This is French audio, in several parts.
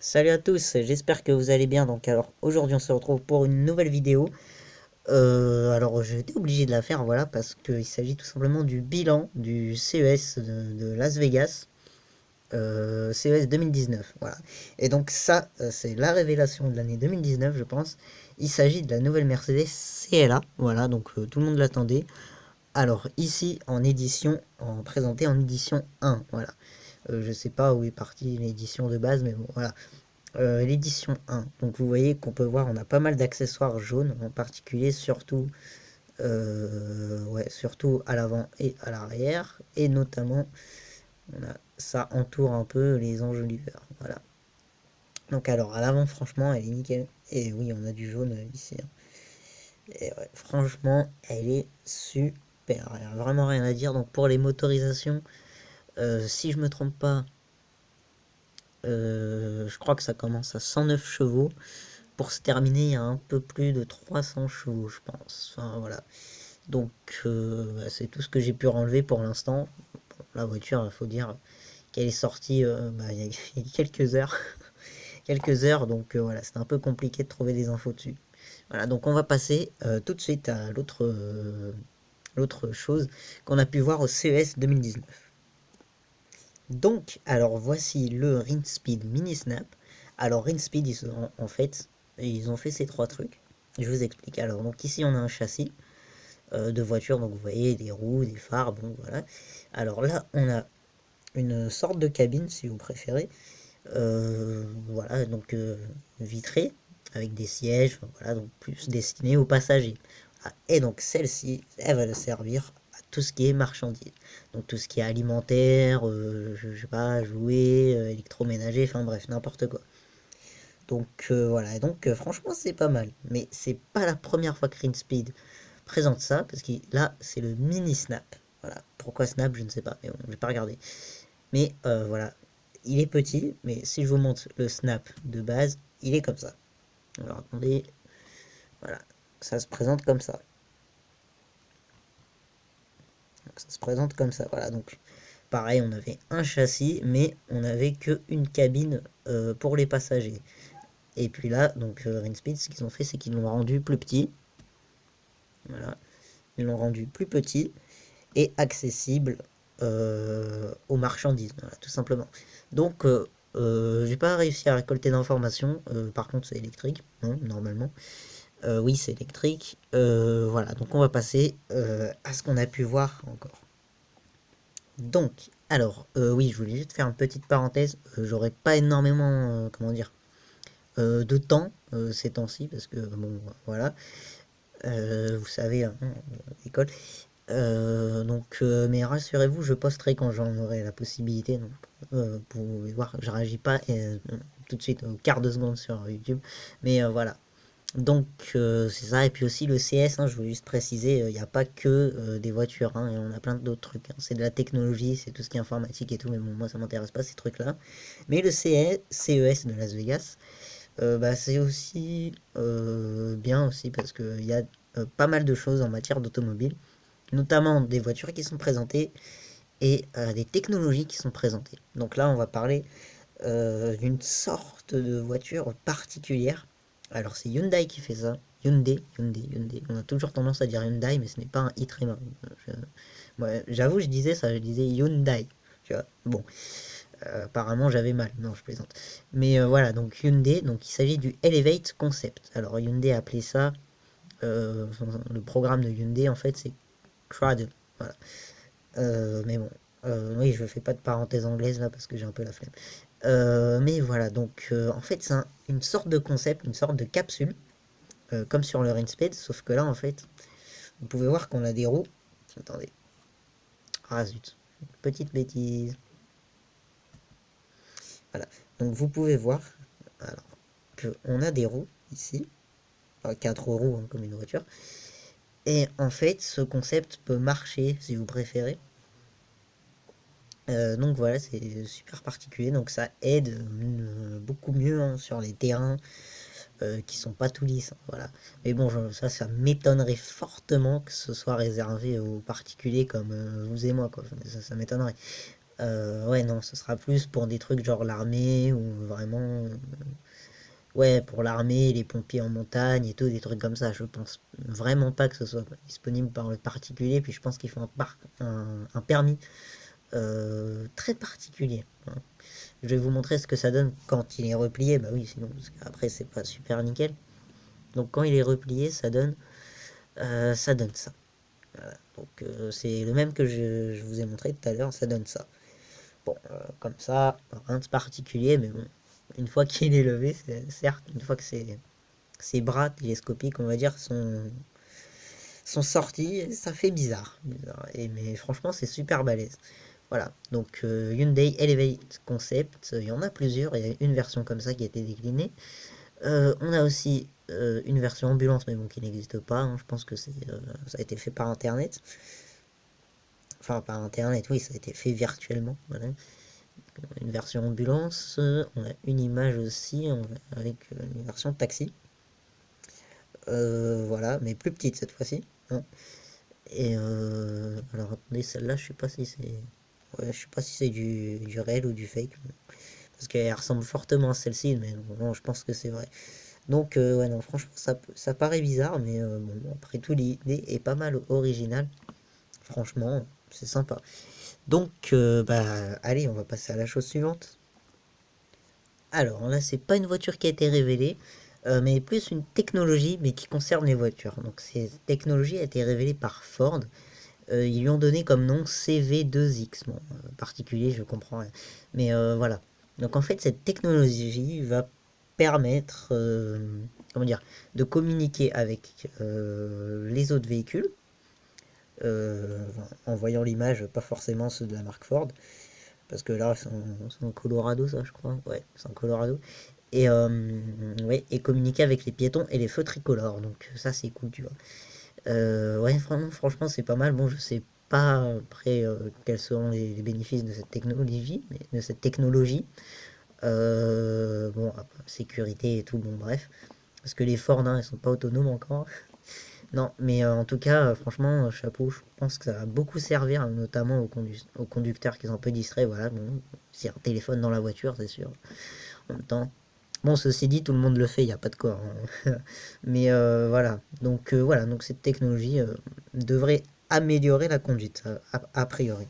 Salut à tous, j'espère que vous allez bien. Donc alors aujourd'hui on se retrouve pour une nouvelle vidéo. Alors j'ai été obligé de la faire, voilà, parce qu'il s'agit tout simplement du bilan du CES de Las Vegas, CES 2019, voilà. Et donc ça, c'est la révélation de l'année 2019, je pense. Il s'agit de la nouvelle Mercedes CLA, voilà, donc tout le monde l'attendait. Alors ici présenté en édition 1, voilà. Je sais pas où est partie l'édition de base, mais bon, voilà. L'édition 1. Donc vous voyez qu'on peut voir, on a pas mal d'accessoires jaunes, en particulier ouais, surtout à l'avant et à l'arrière. Et notamment, ça entoure un peu les enjoliveurs. Voilà. Donc alors à l'avant, franchement, elle est nickel. Et oui, on a du jaune ici, hein. Et ouais, franchement, elle est super. Il n'y a vraiment rien à dire. Donc pour les motorisations, si je me trompe pas, je crois que ça commence à 109 chevaux. Pour se terminer à un peu plus de 300 chevaux, je pense. Enfin, voilà. Donc, bah, c'est tout ce que j'ai pu relever pour l'instant. Bon, la voiture, il faut dire qu'elle est sortie bah, il y a quelques heures. Quelques heures, donc voilà, c'était un peu compliqué de trouver des infos dessus. Voilà, donc on va passer tout de suite à l'autre chose qu'on a pu voir au CES 2019. Donc, alors voici le Rinspeed Mini Snap. Alors Rinspeed, en fait, ils ont fait ces trois trucs. Je vous explique. Alors, donc ici on a un châssis de voiture, donc vous voyez des roues, des phares, bon voilà. Alors là, on a une sorte de cabine, si vous préférez. Voilà, donc vitrée, avec des sièges, enfin, voilà, donc plus destinée aux passagers. Ah, et donc celle-ci, elle va servir à tout ce qui est marchandises. Donc tout ce qui est alimentaire, je sais pas, jouets, électroménager, enfin bref, n'importe quoi. Donc voilà, et donc franchement c'est pas mal. Mais c'est pas la première fois que Rinspeed présente ça, parce que là c'est le mini Snap. Voilà, pourquoi Snap, je ne sais pas, mais bon, je vais pas regarder. Mais voilà, il est petit, mais si je vous montre le Snap de base, il est comme ça. Alors attendez, voilà, ça se présente comme ça. Donc, ça se présente comme ça, voilà. Donc pareil, on avait un châssis, mais on n'avait qu'une cabine pour les passagers. Et puis là, donc Rinspeed, ce qu'ils ont fait, c'est qu'ils l'ont rendu plus petit. Voilà, ils l'ont rendu plus petit et accessible aux marchandises, voilà, tout simplement. Donc, j'ai pas réussi à récolter d'informations. Par contre, c'est électrique, non, normalement. Oui, c'est électrique. Voilà, donc on va passer à ce qu'on a pu voir encore. Donc, alors, oui, je voulais juste faire une petite parenthèse. J'aurais pas énormément, comment dire, de temps ces temps-ci, parce que, bon, voilà. Vous savez, hein, l'école. Donc, mais rassurez-vous, je posterai quand j'en aurai la possibilité. Donc, vous pouvez voir, je réagis pas tout de suite au quart de seconde sur YouTube. Mais voilà. Donc, c'est ça. Et puis aussi le CS, hein, je voulais juste préciser, il n'y a pas que des voitures, hein, et on a plein d'autres trucs, hein. C'est de la technologie, c'est tout ce qui est informatique et tout. Mais bon, moi, ça m'intéresse pas ces trucs-là. Mais le CES de Las Vegas, bah, c'est aussi bien aussi parce qu'il y a pas mal de choses en matière d'automobile, notamment des voitures qui sont présentées et des technologies qui sont présentées. Donc là, on va parler d'une sorte de voiture particulière. Alors c'est Hyundai qui fait ça. Hyundai. On a toujours tendance à dire Hyundai, mais ce n'est pas un i tréma. Ouais, j'avoue, je disais ça, je disais Hyundai. Tu vois, bon, apparemment j'avais mal. Non, je plaisante. Mais voilà, donc Hyundai, donc il s'agit du Elevate Concept. Alors Hyundai a appelé ça, euh, le programme de Hyundai en fait, c'est Cradle. Voilà. Mais bon, oui, je fais pas de parenthèse anglaise là parce que j'ai un peu la flemme. Mais voilà, donc en fait, c'est une sorte de concept, une sorte de capsule, comme sur le Rinspeed, sauf que là, en fait, vous pouvez voir qu'on a des roues. Attendez. Ah zut, petite bêtise. Voilà. Donc vous pouvez voir alors, qu'on a des roues ici, enfin, 4 roues hein, comme une voiture. Et en fait, ce concept peut marcher si vous préférez. Donc voilà, c'est super particulier, donc ça aide beaucoup mieux hein, sur les terrains qui sont pas tout lisses, hein, voilà. Mais bon, ça m'étonnerait fortement que ce soit réservé aux particuliers comme vous et moi, quoi. Ça m'étonnerait. Ouais, non, ce sera plus pour des trucs genre l'armée ou vraiment. Ouais, pour l'armée, les pompiers en montagne et tout, des trucs comme ça. Je pense vraiment pas que ce soit disponible par le particulier. Puis je pense qu'il faut un permis très particulier, hein. Je vais vous montrer ce que ça donne quand il est replié. Bah oui, sinon, parce qu'après, c'est pas super nickel. Donc quand il est replié, ça donne ça. Voilà. Donc c'est le même que je vous ai montré tout à l'heure, ça donne ça. Bon, comme ça, rien de particulier, mais bon, une fois qu'il est levé, certes, une fois que ses bras télescopiques, on va dire, sont sortis, ça fait bizarre. Et, mais franchement, c'est super balèze. Voilà, donc Hyundai Elevate Concept, il y en a plusieurs, il y a une version comme ça qui a été déclinée. On a aussi une version ambulance, mais bon, qui n'existe pas, hein. Je pense que ça a été fait par internet. Enfin, par internet, oui, ça a été fait virtuellement. Voilà. Une version ambulance, on a une image aussi avec une version taxi. Voilà, mais plus petite cette fois-ci, hein. Et alors attendez, celle-là, je sais pas si c'est. Ouais, je sais pas si c'est du réel ou du fake. Parce qu'elle ressemble fortement à celle-ci, mais non, je pense que c'est vrai. Donc, ouais, non, franchement, ça paraît bizarre, mais bon, après tout, l'idée est pas mal originale. Franchement, c'est sympa. Donc, bah, allez, on va passer à la chose suivante. Alors, là, c'est pas une voiture qui a été révélée, mais plus une technologie, mais qui concerne les voitures. Donc, cette technologie a été révélée par Ford. Ils lui ont donné comme nom CV2X. Bon, particulier, je comprends rien. Mais voilà. Donc en fait, cette technologie va permettre, comment dire, de communiquer avec les autres véhicules, en voyant l'image, pas forcément ceux de la marque Ford, parce que là, c'est en Colorado, ça, je crois. Ouais, c'est en Colorado. Et, ouais, et communiquer avec les piétons et les feux tricolores. Donc ça, c'est cool, tu vois. Ouais, franchement, c'est pas mal. Bon, je sais pas après quels seront les bénéfices de cette technologie, bon, sécurité et tout, bon, bref. Parce que les Ford, hein, ils sont pas autonomes encore. Non, mais en tout cas, franchement, chapeau, je pense que ça va beaucoup servir, hein, notamment aux conducteurs qui sont un peu distraits. Voilà, bon, c'est un téléphone dans la voiture, c'est sûr. En même temps, bon, ceci dit, tout le monde le fait, il n'y a pas de quoi, hein. Mais voilà, donc cette technologie devrait améliorer la conduite, a priori.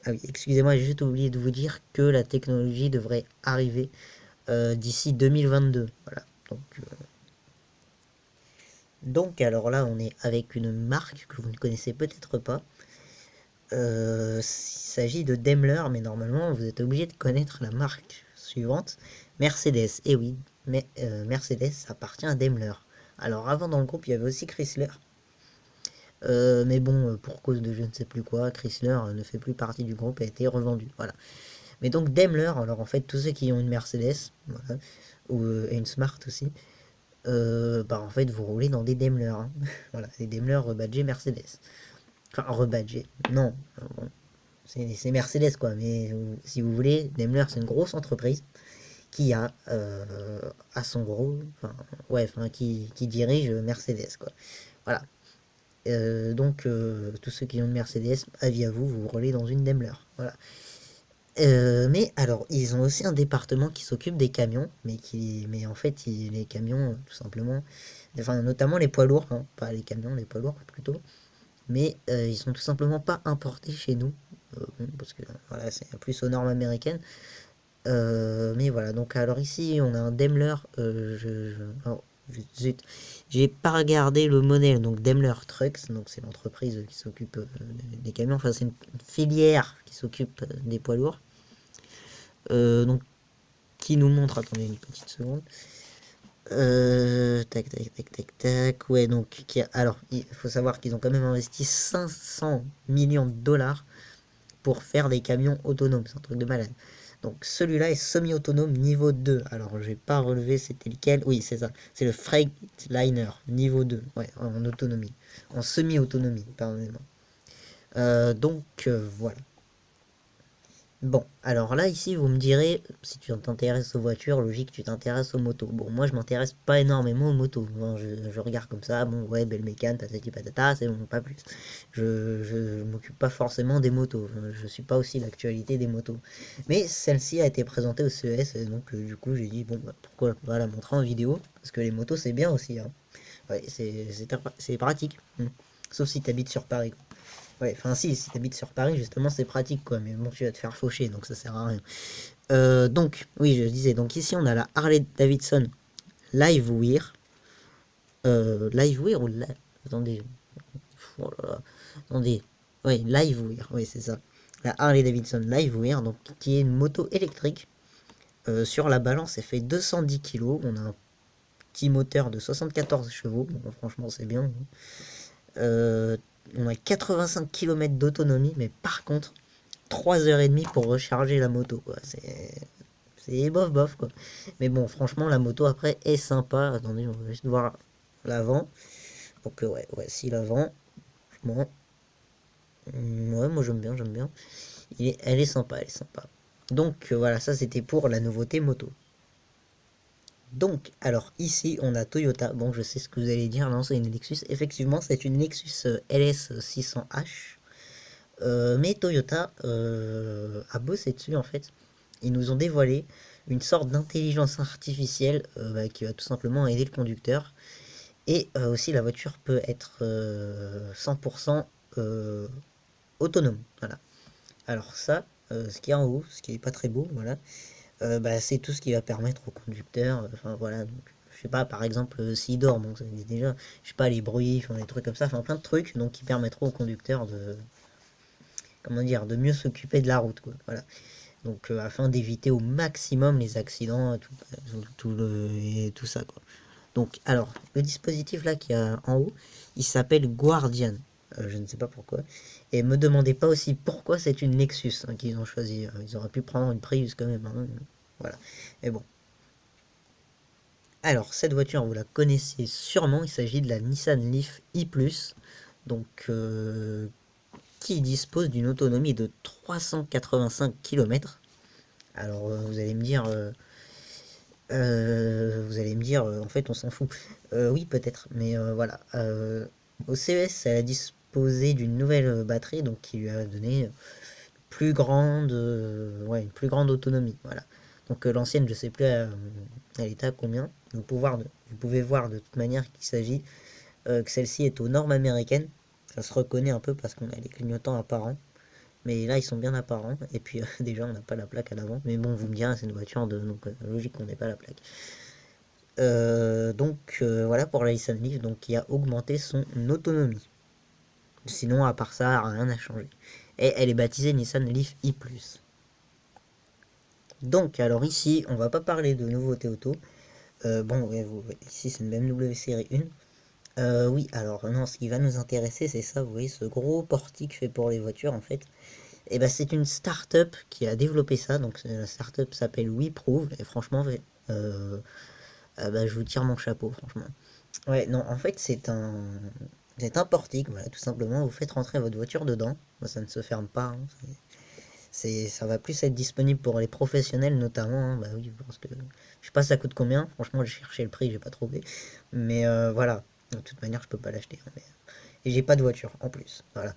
Ah oui, excusez-moi, j'ai juste oublié de vous dire que la technologie devrait arriver d'ici 2022. Voilà. Donc, alors là, on est avec une marque que vous ne connaissez peut-être pas. Il s'agit de Daimler, mais normalement, vous êtes obligé de connaître la marque suivante, Mercedes. Et oui, mais Mercedes appartient à Daimler. Alors avant dans le groupe, il y avait aussi Chrysler. Mais bon, pour cause de je ne sais plus quoi, Chrysler ne fait plus partie du groupe et a été revendu. Voilà. Mais donc Daimler, alors en fait, tous ceux qui ont une Mercedes, voilà, ou et une Smart aussi, bah en fait, vous roulez dans des Daimler, hein. Voilà, des Daimler rebadgés Mercedes. Enfin, rebadgés, non. Bon, c'est Mercedes quoi, mais si vous voulez, Daimler c'est une grosse entreprise qui a à son gros, enfin, ouais, enfin, qui dirige Mercedes quoi. Voilà. Donc, tous ceux qui ont une Mercedes, avis à vous, vous roulez dans une Daimler. Voilà. Mais alors, ils ont aussi un département qui s'occupe des camions, mais en fait, les camions, tout simplement, enfin, notamment les poids lourds, hein, pas les camions, les poids lourds plutôt, mais ils sont tout simplement pas importés chez nous, bon, parce que voilà, c'est plus aux normes américaines. Mais voilà, donc alors ici, on a un Daimler, oh, zut, j'ai pas regardé le modèle, donc Daimler Trucks, donc c'est l'entreprise qui s'occupe des camions, enfin c'est une filière qui s'occupe des poids lourds. Donc qui nous montre, attendez une petite seconde. Tac, tac, tac, tac, tac. Ouais, donc, alors, il faut savoir qu'ils ont quand même investi 500 millions de dollars pour faire des camions autonomes. C'est un truc de malade. Donc, celui-là est semi-autonome niveau 2. Alors, j'ai pas relevé c'était lequel. Oui, c'est ça. C'est le Freightliner niveau 2. Ouais, en autonomie. En semi-autonomie, pardonnez-moi. Donc, voilà. Bon, alors là, ici, vous me direz, si tu t'intéresses aux voitures, logique, tu t'intéresses aux motos. Bon, moi, je m'intéresse pas énormément aux motos. Bon, je regarde comme ça, bon, ouais, belle mécane, patati patata, c'est bon, pas plus. Je m'occupe pas forcément des motos. Je suis pas aussi l'actualité des motos. Mais celle-ci a été présentée au CES, et donc, du coup, j'ai dit, bon, bah, pourquoi pas la montrer en vidéo? Parce que les motos, c'est bien aussi, hein. Ouais, c'est pratique. Sauf si tu habites sur Paris, quoi. Ouais, enfin si t'habites sur Paris, justement, c'est pratique, quoi. Mais bon, tu vas te faire faucher, donc ça sert à rien. Donc, oui, je disais, donc ici, on a la Harley Davidson Livewire. Livewire ou la... Attendez. Oh là là. Attendez. Oui, Livewire, oui, c'est ça. La Harley Davidson Livewire, donc, qui est une moto électrique. Sur la balance, elle fait 210 kg. On a un petit moteur de 74 chevaux. Bon, franchement, c'est bien. Euh, on a 85 km d'autonomie, mais par contre, 3 h 30 pour recharger la moto, quoi. C'est bof bof, quoi. Mais bon, franchement, la moto après est sympa. Attendez, on va juste voir l'avant. Donc, ouais, si l'avant, bon, ouais, moi j'aime bien, j'aime bien. Elle est sympa, elle est sympa. Donc, voilà, ça c'était pour la nouveauté moto. Donc, alors ici, on a Toyota. Bon, je sais ce que vous allez dire, non, c'est une Lexus. Effectivement, c'est une Lexus LS 600H. Mais Toyota a bossé dessus en fait. Ils nous ont dévoilé une sorte d'intelligence artificielle qui va tout simplement aider le conducteur. Et aussi la voiture peut être 100% euh, autonome. Voilà. Alors ça, ce qui est en haut, ce qui est pas très beau, voilà, bah, c'est tout ce qui va permettre au conducteur. Enfin voilà, donc, je sais pas, par exemple, s'il dort, bon, ça dit déjà, je sais pas, les bruits, enfin des trucs comme ça, enfin plein de trucs donc qui permettront au conducteur de, comment dire, de mieux s'occuper de la route, quoi. Voilà. Donc afin d'éviter au maximum les accidents, et tout ça, quoi. Donc alors, le dispositif là qui a en haut, il s'appelle Guardian. Je ne sais pas pourquoi. Et me demandez pas aussi pourquoi c'est une Nexus hein, qu'ils ont choisi. Ils auraient pu prendre une Prius quand même, hein. Voilà. Mais bon. Alors, cette voiture, vous la connaissez sûrement. Il s'agit de la Nissan Leaf i+. Donc, qui dispose d'une autonomie de 385 km. Alors, vous allez me dire, en fait, on s'en fout. Oui, peut-être, mais voilà. Au CES, elle a disposé d'une nouvelle batterie, donc qui lui a donné ouais, une plus grande autonomie. Voilà. Donc l'ancienne, je sais plus, elle était à combien. Vous pouvez voir de toute manière qu'il s'agit que celle-ci est aux normes américaines. Ça se reconnaît un peu parce qu'on a les clignotants apparents. Mais là, ils sont bien apparents. Et puis, déjà, on n'a pas la plaque à l'avant. Mais bon, vous me direz, c'est une voiture de. Donc, logique qu'on n'ait pas la plaque. Voilà pour la Nissan Leaf, donc qui a augmenté son autonomie. Sinon, à part ça, rien n'a changé. Et elle est baptisée Nissan Leaf i+. Donc, alors ici, on va pas parler de nouveauté auto. Bon, ouais, ici, c'est une BMW série 1. Oui, alors non, ce qui va nous intéresser, c'est ça, vous voyez, ce gros portique fait pour les voitures, en fait. Et ben, c'est une start-up qui a développé ça. Donc, la start-up s'appelle WeProve. Et franchement, bah, je vous tire mon chapeau, franchement. Ouais, non, en fait, c'est un portique, voilà, tout simplement. Vous faites rentrer votre voiture dedans. Moi, ça ne se ferme pas, hein. Ça va plus être disponible pour les professionnels, notamment, hein. Bah oui, parce que je sais pas ça coûte combien. Franchement, j'ai cherché le prix, j'ai pas trouvé. Mais voilà, de toute manière, je peux pas l'acheter, hein, et j'ai pas de voiture en plus. Voilà.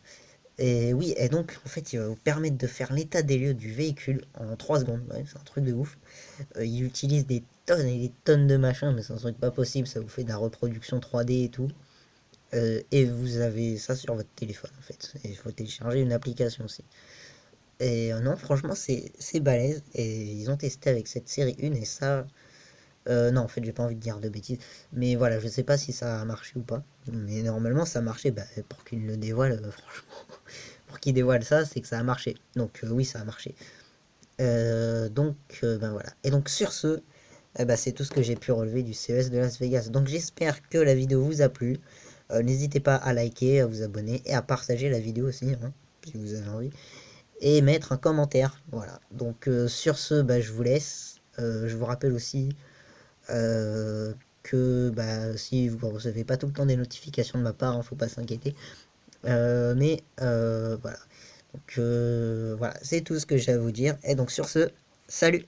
Et oui, et donc, en fait, il va vous permettre de faire l'état des lieux du véhicule en 3 secondes. Ouais, c'est un truc de ouf. Il utilise des tonnes et des tonnes de machins, mais c'est un truc pas possible. Ça vous fait de la reproduction 3D et tout. Et vous avez ça sur votre téléphone, en fait. Et il faut télécharger une application aussi. Et non, franchement, c'est balèze. Et ils ont testé avec cette série 1 et ça. Non, en fait, j'ai pas envie de dire de bêtises. Mais voilà, je sais pas si ça a marché ou pas. Mais normalement, ça a marché. Bah, pour qu'ils le dévoilent, franchement. Pour qu'ils dévoilent ça, c'est que ça a marché. Donc, oui, ça a marché. Ben voilà. Et donc, sur ce, eh ben, c'est tout ce que j'ai pu relever du CES de Las Vegas. Donc, j'espère que la vidéo vous a plu. N'hésitez pas à liker, à vous abonner et à partager la vidéo aussi, hein, si vous avez envie. Et mettre un commentaire. Voilà. Donc, sur ce, bah, je vous laisse. Je vous rappelle aussi que bah, si vous ne recevez pas tout le temps des notifications de ma part, ne faut pas s'inquiéter. Mais voilà. Donc voilà, c'est tout ce que j'ai à vous dire. Et donc sur ce, salut!